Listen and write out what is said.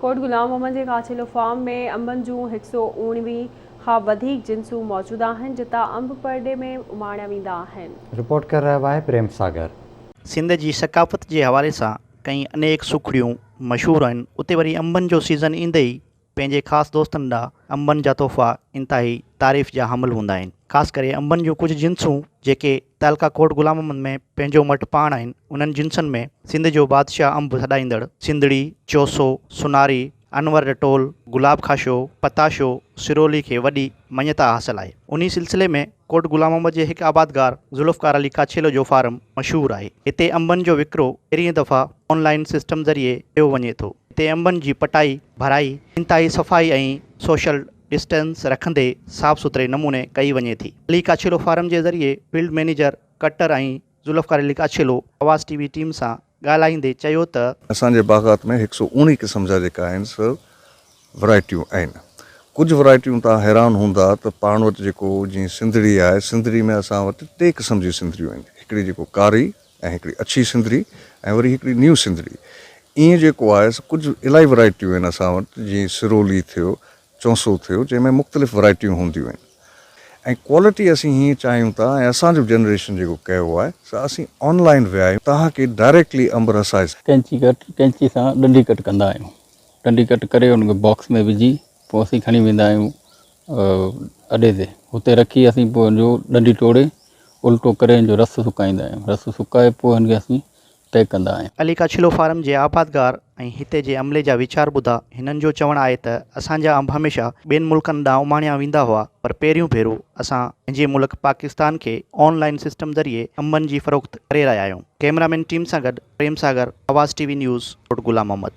कोट गुलाम मोहम्मद जे काछिलो farm में अंबनि जूं 119 खां वधीक जिन्सूं मौजूद आहिनि जितां अंब परडे में उमाणिया वेंदा आहिनि। रिपोर्ट कर रहा है प्रेम सागर। सिंध जी सकाफ़त जे हवाले सां कई अनेक सुखड़ियूं मशहूरु आहिनि। उते वरी अंबनि जो सीज़न ईंदे ई पंहिंजे ख़ासि दोस्तनि ॾांहुं अंबनि जा तोहफ़ा इंतिहाई तारीफ़ जा हामिल हूंदा आहिनि। ख़ासि करे अंबनि जूं कुझु जिन्सूं जेके तहलका कोट गुलाम मोहम्मद में पंहिंजो मट पाण आहिनि। उन्हनि जिन्सनि में सिंध जो बादशाह अंब सॾाईंदड़ सिंधड़ी, चौसो, सुनारी, अनवर रटोल, गुलाब खाशो, पताशो, सिरोली खे वॾी मञता हासिल आहे। उन सिलसिले में कोट गुलाम मोहम्मद जे हिकु आबादगार ज़ुल्फ़कार अली काछेलो जो फार्म मशहूरु आहे। हिते अंबनि जो विकिरो पहिरीं दफ़ा ऑनलाइन सिस्टम ज़रिए कयो वञे थो। हिते अंबनि जी पटाई भराई इंतिहाई सफ़ाई ऐं सोशल डिस्टेंस रखंदे साफ़ सुथरे नमूने कई वञे थी। अली काछेलो फार्म जे ज़रिए फील्ड मैनेजर कटर ऐं ज़ुल्फ़कार अली काछेलो आवाज़ टीवी टीम सां ॻाल्हाईंदे चयो त असांजे बाग़ात में 119 क़िस्म जा जेका आहिनि सभु वैरायटियूं आहिनि। कुझु वैरायटियूं तव्हां हैरान हूंदा त पाण वटि जेको जीअं सिंधड़ी आहे, सिंधड़ी में असां वटि 3 क़िस्म जी सिंधड़ियूं आहिनि। हिकिड़ी जेको कारी ऐं हिकिड़ी अछी सिंधड़ी ऐं वरी हिकिड़ी न्यू सिंधड़ी। ईअं जेको आहे कुझु इलाही वैरायटियूं आहिनि असां वटि, जीअं सिरोली थियो, चौसो थियो, जंहिंमें मुख़्तलिफ़ वैरायटियूं हूंदियूं आहिनि। ऐं क्वालिटी असीं हीअं चाहियूं था ऐं असांजो जनरेशन जेको कयो आहे सो असीं ऑनलाइन विया आहियूं तव्हांखे डायरेक्टली अंब रसाए कैंची सां डंडी कट कंदा आहियूं। डंडी कट करे उनखे बॉक्स में विझी पोइ असीं खणी वेंदा आहियूं अॾे ते। हुते रखी असीं पोइ हुनजो डंडी तोड़े उल्टो करे हिनजो रस सुकाईंदा आहियूं। रस सुकाए पोइ हिनखे असीं पैक कंदा आहियूं। अली काछिलो फार्म जे आबादगार ऐं हिते जे अमले जा वीचार ॿुधा हिननि जो चवणु आहे त असांजा अंब हमेशह ॿियनि मुल्कनि ॾांहुं उमाणिया वेंदा हुआ, पर पहिरियों भेरो असां पंहिंजे मुल्क पाकिस्तान खे ऑनलाइन सिस्टम ज़रिए अंबनि जी फ़रोख़्त करे रहिया आहियूं। कैमरामैन टीम सां गॾु प्रेम सागर, आवाज़ टीवी न्यूज़, कोट गुलाम मोहम्मद।